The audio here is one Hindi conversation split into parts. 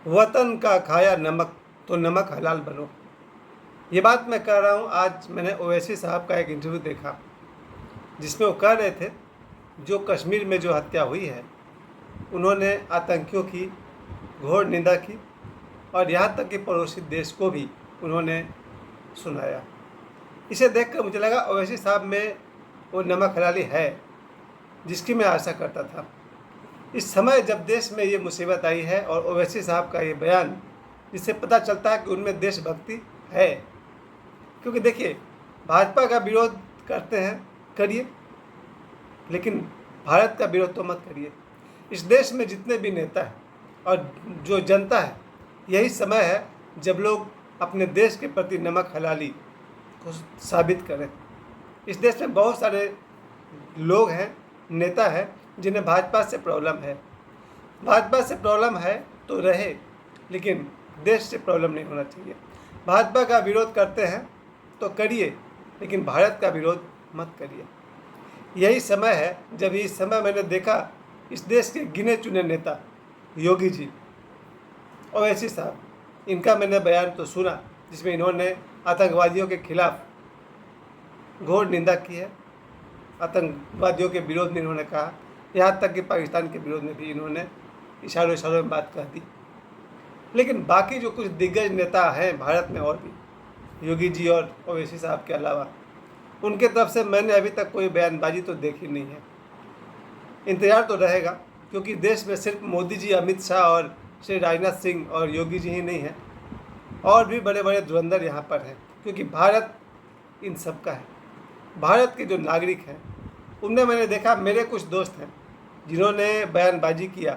वतन का खाया नमक तो नमक हलाल बनो। ये बात मैं कह रहा हूँ। आज मैंने ओवैसी साहब का एक इंटरव्यू देखा जिसमें वो कह रहे थे जो कश्मीर में जो हत्या हुई है उन्होंने आतंकियों की घोर निंदा की और यहाँ तक कि पड़ोसी देश को भी उन्होंने सुनाया। इसे देखकर मुझे लगा ओवैसी साहब में वो नमक हलाली है जिसकी मैं आशा करता था। इस समय जब देश में ये मुसीबत आई है और ओवैसी साहब का ये बयान, जिससे पता चलता है कि उनमें देशभक्ति है। क्योंकि देखिए, भाजपा का विरोध करते हैं, करिए, लेकिन भारत का विरोध तो मत करिए। इस देश में जितने भी नेता हैं और जो जनता है, यही समय है जब लोग अपने देश के प्रति नमक हलाली को साबित करें। इस देश में बहुत सारे लोग हैं, नेता हैं जिन्हें भाजपा से प्रॉब्लम है। भाजपा से प्रॉब्लम है तो रहे, लेकिन देश से प्रॉब्लम नहीं होना चाहिए। भाजपा का विरोध करते हैं तो करिए, लेकिन भारत का विरोध मत करिए। यही समय है जब इस समय मैंने देखा इस देश के गिने चुने नेता योगी जी, ओवैसी साहब, इनका मैंने बयान तो सुना जिसमें इन्होंने आतंकवादियों के खिलाफ घोर निंदा की है। आतंकवादियों के विरोध में इन्होंने कहा, यहाँ तक कि पाकिस्तान के विरोध में भी इन्होंने इशारों इशारों में बात कह दी। लेकिन बाकी जो कुछ दिग्गज नेता हैं भारत में, और भी योगी जी और ओवैसी साहब के अलावा, उनके तरफ से मैंने अभी तक कोई बयानबाजी तो देखी नहीं है। इंतजार तो रहेगा, क्योंकि देश में सिर्फ मोदी जी, अमित शाह और श्री राजनाथ सिंह और योगी जी ही नहीं हैं, और भी बड़े बड़े धुरंधर यहाँ पर हैं। क्योंकि भारत इन सब का है। भारत के जो नागरिक हैं उनमें मैंने देखा, मेरे कुछ दोस्त हैं जिन्होंने बयानबाजी किया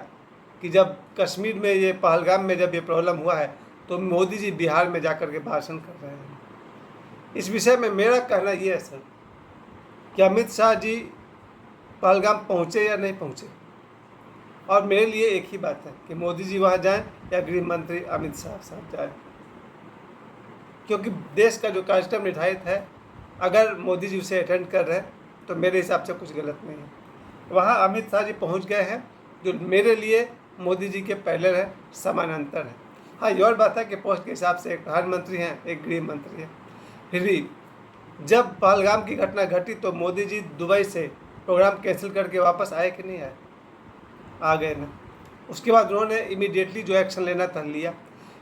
कि जब कश्मीर में ये पहलगाम में जब ये प्रॉब्लम हुआ है तो मोदी जी बिहार में जाकर के भाषण कर रहे हैं। इस विषय में मेरा कहना ये है सर, कि अमित शाह जी पहलगाम पहुँचे या नहीं पहुँचे, और मेरे लिए एक ही बात है कि मोदी जी वहाँ जाएं या गृह मंत्री अमित शाह साहब जाएं। क्योंकि देश का जो कार्यक्रम निर्धारित है, अगर मोदी जी उसे अटेंड कर रहे हैं तो मेरे हिसाब से कुछ गलत नहीं है। वहाँ अमित शाह जी पहुँच गए हैं, जो मेरे लिए मोदी जी के पहले है, समानांतर है। हाँ, ये और बात है कि पोस्ट के हिसाब से एक प्रधानमंत्री हैं, एक गृह मंत्री हैं। फिर भी जब पहलगाम की घटना घटी तो मोदी जी दुबई से प्रोग्राम कैंसिल करके वापस आए कि नहीं आए? आ गए ना। उसके बाद उन्होंने इमीडिएटली जो एक्शन लेना था लिया।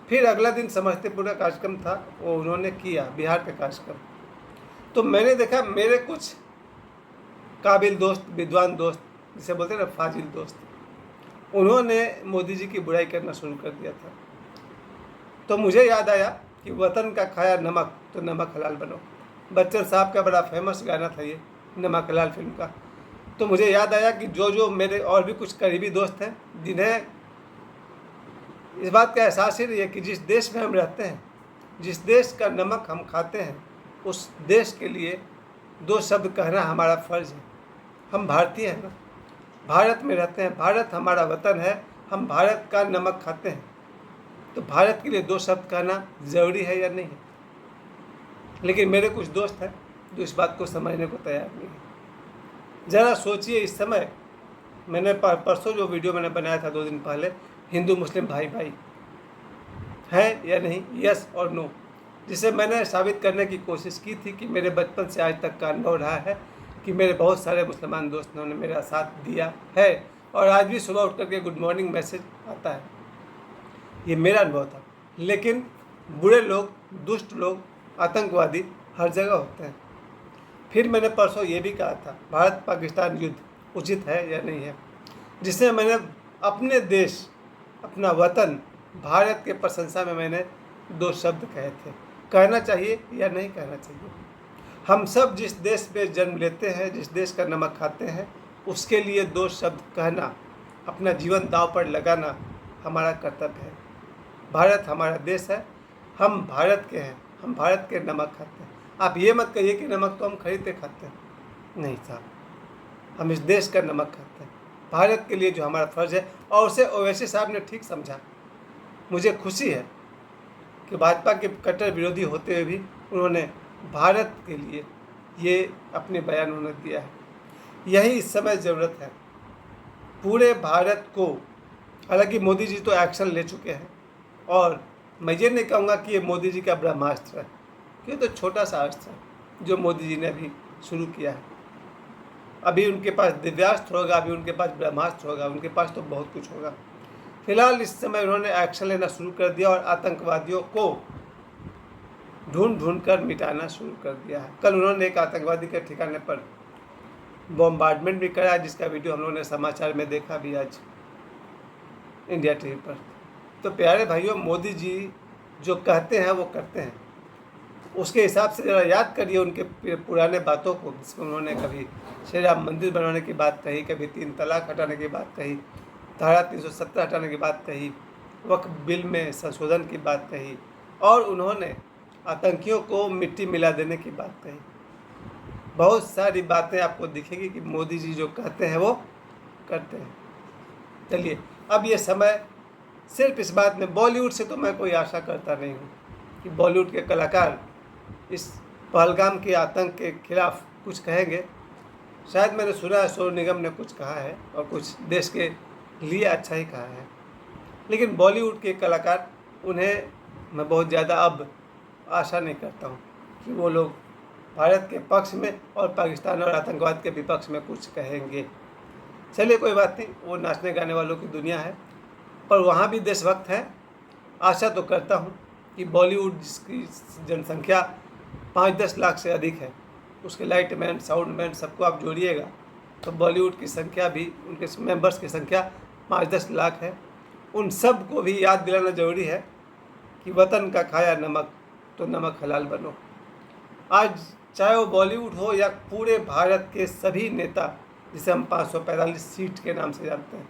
फिर अगला दिन समस्तीपुर का कार्यक्रम था, वो उन्होंने किया, बिहार का कार्यक्रम। तो मैंने देखा मेरे कुछ काबिल दोस्त, विद्वान दोस्त, जिसे बोलते हैं ना फाजिल दोस्त, उन्होंने मोदी जी की बुराई करना शुरू कर दिया था। तो मुझे याद आया कि वतन का खाया नमक तो नमक हलाल बनो। बच्चन साहब का बड़ा फेमस गाना था ये, नमक हलाल फिल्म का। तो मुझे याद आया कि जो मेरे और भी कुछ करीबी दोस्त हैं जिन्हें इस बात का एहसास ही नहीं है कि जिस देश में हम रहते हैं, जिस देश का नमक हम खाते हैं, उस देश के लिए दो शब्द कहना हमारा फ़र्ज़ है। हम भारतीय हैं ना, भारत में रहते हैं, भारत हमारा वतन है, हम भारत का नमक खाते हैं, तो भारत के लिए दो शब्द कहना ज़रूरी है या नहीं है? लेकिन मेरे कुछ दोस्त हैं जो इस बात को समझने को तैयार नहीं है। ज़रा सोचिए, इस समय मैंने परसों जो वीडियो मैंने बनाया था 2 दिन पहले, हिंदू मुस्लिम भाई भाई है या नहीं, यस और नो, जिसे मैंने साबित करने की कोशिश की थी कि मेरे बचपन से आज तक का अनुभव रहा है कि मेरे बहुत सारे मुसलमान दोस्तों ने मेरा साथ दिया है, और आज भी सुबह उठ करके गुड मॉर्निंग मैसेज आता है। ये मेरा अनुभव था। लेकिन बुरे लोग, दुष्ट लोग, आतंकवादी हर जगह होते हैं। फिर मैंने परसों ये भी कहा था, भारत पाकिस्तान युद्ध उचित है या नहीं है, जिसमें मैंने अपने देश, अपना वतन भारत के प्रशंसा में मैंने 2 शब्द कहे थे। कहना चाहिए या नहीं कहना चाहिए? हम सब जिस देश में जन्म लेते हैं, जिस देश का नमक खाते हैं, उसके लिए 2 शब्द कहना, अपना जीवन दांव पर लगाना हमारा कर्तव्य है। भारत हमारा देश है, हम भारत के हैं, हम भारत के नमक खाते हैं। आप ये मत कहिए कि नमक तो हम खरीद के खाते हैं। नहीं साहब, हम इस देश का नमक खाते हैं, भारत के लिए जो हमारा फ़र्ज़ है। और उसे ओवैसी साहब ने ठीक समझा। मुझे खुशी है कि भाजपा के कट्टर विरोधी होते हुए भी उन्होंने भारत के लिए ये अपने बयान उन्होंने दिया है। यही इस समय ज़रूरत है। पूरे भारत को, हालांकि मोदी जी तो एक्शन ले चुके हैं, और मैं ये नहीं कहूँगा कि ये मोदी जी का ब्रह्मास्त्र है, क्योंकि तो छोटा सा अस्त्र है जो मोदी जी ने अभी शुरू किया है। अभी उनके पास दिव्यास्त्र होगा, अभी उनके पास ब्रह्मास्त्र होगा, उनके पास तो बहुत कुछ होगा। फिलहाल इस समय उन्होंने एक्शन लेना शुरू कर दिया और आतंकवादियों को ढूंढ ढूंढ कर मिटाना शुरू कर दिया है। कल उन्होंने एक आतंकवादी के ठिकाने पर बॉम्बार्डमेंट भी करा, जिसका वीडियो हम लोगों ने समाचार में देखा भी आज इंडिया टीवी पर। तो प्यारे भाइयों, मोदी जी जो कहते हैं वो करते हैं। उसके हिसाब से ज़रा याद करिए उनके पुराने बातों को, जिसमें उन्होंने कभी श्री राम मंदिर बनाने की बात कही, कभी 3 तलाक हटाने की बात कही, धारा 370 हटाने की बात कही, वक्फ बिल में संशोधन की बात कही, और उन्होंने आतंकियों को मिट्टी मिला देने की बात कही। बहुत सारी बातें आपको दिखेगी कि मोदी जी जो कहते हैं वो करते हैं। चलिए, अब ये समय सिर्फ इस बात में, बॉलीवुड से तो मैं कोई आशा करता नहीं हूँ कि बॉलीवुड के कलाकार इस पहलगाम के आतंक के खिलाफ कुछ कहेंगे। शायद मैंने सुना है सोनू निगम ने कुछ कहा है और कुछ देश के लिए अच्छा ही कहा है, लेकिन बॉलीवुड के कलाकार, उन्हें मैं बहुत ज़्यादा अब आशा नहीं करता हूँ कि वो लोग भारत के पक्ष में और पाकिस्तान और आतंकवाद के विपक्ष में कुछ कहेंगे। चलिए, कोई बात नहीं, वो नाचने गाने वालों की दुनिया है, पर वहाँ भी देशभक्त हैं। आशा तो करता हूँ कि बॉलीवुड, जिसकी जनसंख्या 5-10 लाख से अधिक है, उसके लाइट मैन, साउंड मैन सबको आप जोड़िएगा तो बॉलीवुड की संख्या भी, उनके मेंबर्स की संख्या 5-10 लाख है। उन सब को भी याद दिलाना ज़रूरी है कि वतन का खाया नमक तो नमक हलाल बनो। आज चाहे वो बॉलीवुड हो या पूरे भारत के सभी नेता, जिसे हम 545 सीट के नाम से जानते हैं,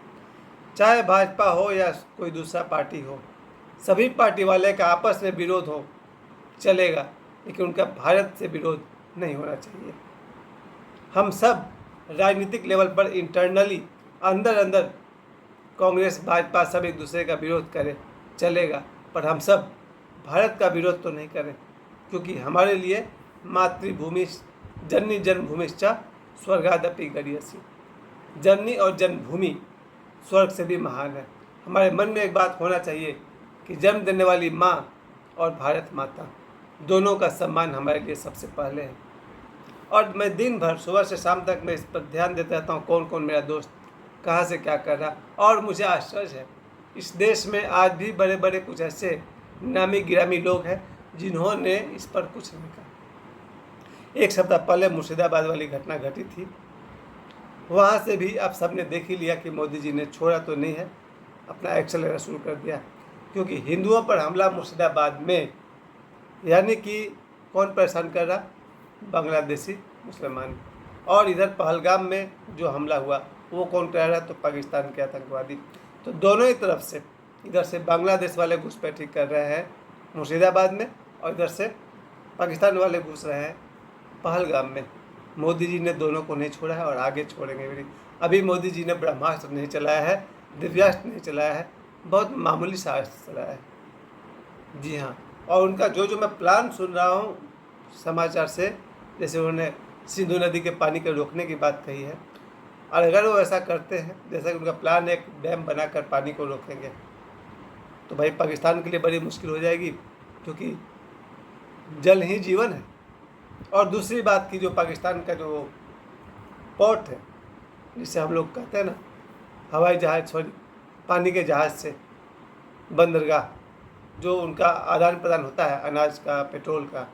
चाहे भाजपा हो या कोई दूसरा पार्टी हो, सभी पार्टी वाले का आपस में विरोध हो चलेगा, लेकिन उनका भारत से विरोध नहीं होना चाहिए। हम सब राजनीतिक लेवल पर इंटरनली, अंदर अंदर, कांग्रेस भाजपा सब एक दूसरे का विरोध करें चलेगा, पर हम सब भारत का विरोध तो नहीं करें, क्योंकि हमारे लिए मातृभूमि जननी जन्मभूमिश्च स्वर्गादपि गरीयसी। जननी और जन्मभूमि स्वर्ग से भी महान है। हमारे मन में एक बात होना चाहिए कि जन्म देने वाली माँ और भारत माता, दोनों का सम्मान हमारे लिए सबसे पहले है। और मैं दिन भर सुबह से शाम तक मैं इस पर ध्यान देता रहता हूँ, कौन कौन मेरा दोस्त कहाँ से क्या कर रहा। और मुझे आश्चर्य है, इस देश में आज भी बड़े बड़े कुछ ऐसे नामी गिरामी लोग हैं जिन्होंने इस पर कुछ नहीं कहा। एक सप्ताह पहले मुर्शिदाबाद वाली घटना घटी थी, वहाँ से भी आप सबने देख ही लिया कि मोदी जी ने छोड़ा तो नहीं है, अपना एक्शन लेना शुरू कर दिया। क्योंकि हिंदुओं पर हमला मुर्शिदाबाद में, यानी कि कौन परेशान कर रहा? बांग्लादेशी मुसलमान। और इधर पहलगाम में जो हमला हुआ वो कौन कर रहा? तो पाकिस्तान के आतंकवादी। तो दोनों ही तरफ से, इधर से बांग्लादेश वाले घुसपैठी कर रहे हैं मुर्शिदाबाद में, और इधर से पाकिस्तान वाले घुस रहे हैं पहलगाम में। मोदी जी ने दोनों को नहीं छोड़ा है और आगे छोड़ेंगे भी नहीं। अभी मोदी जी ने ब्रह्मास्त्र नहीं चलाया है, दिव्यास्त्र नहीं चलाया है, बहुत मामूली सा अस्त्र चलाया है। जी हाँ, और उनका जो मैं प्लान सुन रहा हूँ समाचार से, जैसे उन्होंने सिंधु नदी के पानी को रोकने की बात कही है, और अगर वो ऐसा करते हैं, जैसा कि उनका प्लान है, एक डैम बनाकर पानी को रोकेंगे, तो भाई पाकिस्तान के लिए बड़ी मुश्किल हो जाएगी, क्योंकि जल ही जीवन है। और दूसरी बात की, जो पाकिस्तान का जो पोर्ट है, जिसे हम लोग कहते हैं ना, हवाई जहाज़, सॉरी, पानी के जहाज़ से बंदरगाह, जो उनका आदान प्रदान होता है अनाज का, पेट्रोल का,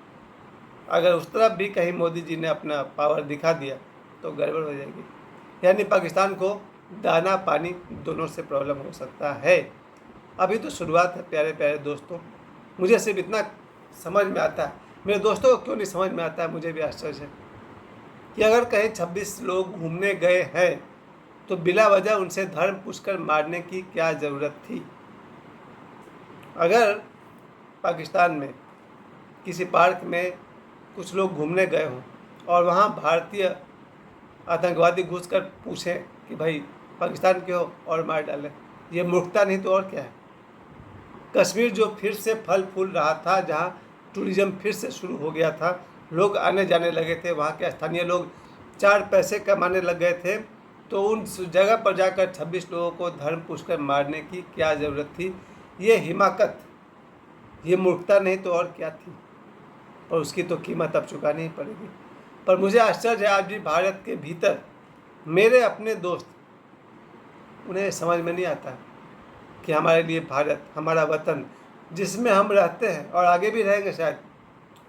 अगर उस तरफ भी कहीं मोदी जी ने अपना पावर दिखा दिया तो गड़बड़ हो जाएगी। यानी पाकिस्तान को दाना पानी दोनों से प्रॉब्लम हो सकता है। अभी तो शुरुआत है प्यारे प्यारे दोस्तों। मुझे सिर्फ इतना समझ में आता है, मेरे दोस्तों को क्यों नहीं समझ में आता है, मुझे भी आश्चर्य है कि अगर कहीं 26 लोग घूमने गए हैं तो बिला वजह उनसे धर्म पूछकर मारने की क्या ज़रूरत थी। अगर पाकिस्तान में किसी पार्क में कुछ लोग घूमने गए हों और वहाँ भारतीय आतंकवादी घुसकर पूछें कि भाई पाकिस्तान के हो, और मार डालें, ये मूर्खता नहीं तो और क्या है। कश्मीर जो फिर से फल फूल रहा था, जहाँ टूरिज़्म फिर से शुरू हो गया था, लोग आने जाने लगे थे, वहाँ के स्थानीय लोग 4 पैसे कमाने लग गए थे, तो उन जगह पर जाकर 26 लोगों को धर्म पूछकर मारने की क्या ज़रूरत थी। ये हिमाकत ये मूर्खता नहीं तो और क्या थी, पर उसकी तो कीमत अब चुकानी ही पड़ेगी। पर मुझे आश्चर्य है, आज भी भारत के भीतर मेरे अपने दोस्त, उन्हें समझ में नहीं आता कि हमारे लिए भारत, हमारा वतन जिसमें हम रहते हैं और आगे भी रहेंगे शायद।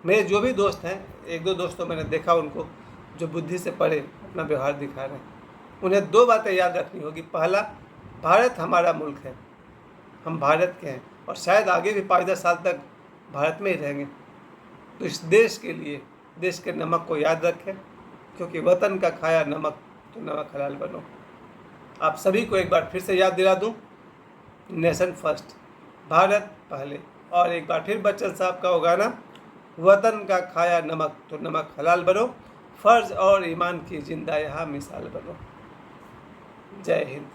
मेरे जो भी दोस्त हैं, एक दो दोस्तों मैंने देखा उनको जो बुद्धि से पढ़े अपना व्यवहार दिखा रहे हैं, उन्हें दो बातें याद रखनी होगी। पहला, भारत हमारा मुल्क है, हम भारत के हैं और शायद आगे भी 5-10 साल तक भारत में ही रहेंगे। तो इस देश के लिए, देश के नमक को याद रखें, क्योंकि वतन का खाया नमक तो नमक हलाल बनो। आप सभी को एक बार फिर से याद दिला दूं, नेशन फर्स्ट, भारत पहले। और एक बार फिर बच्चन साहब का वो गाना, वतन का खाया नमक तो नमक हलाल बनो, फ़र्ज और ईमान की जिंदा यहाँ मिसाल बनो। जय हिंद।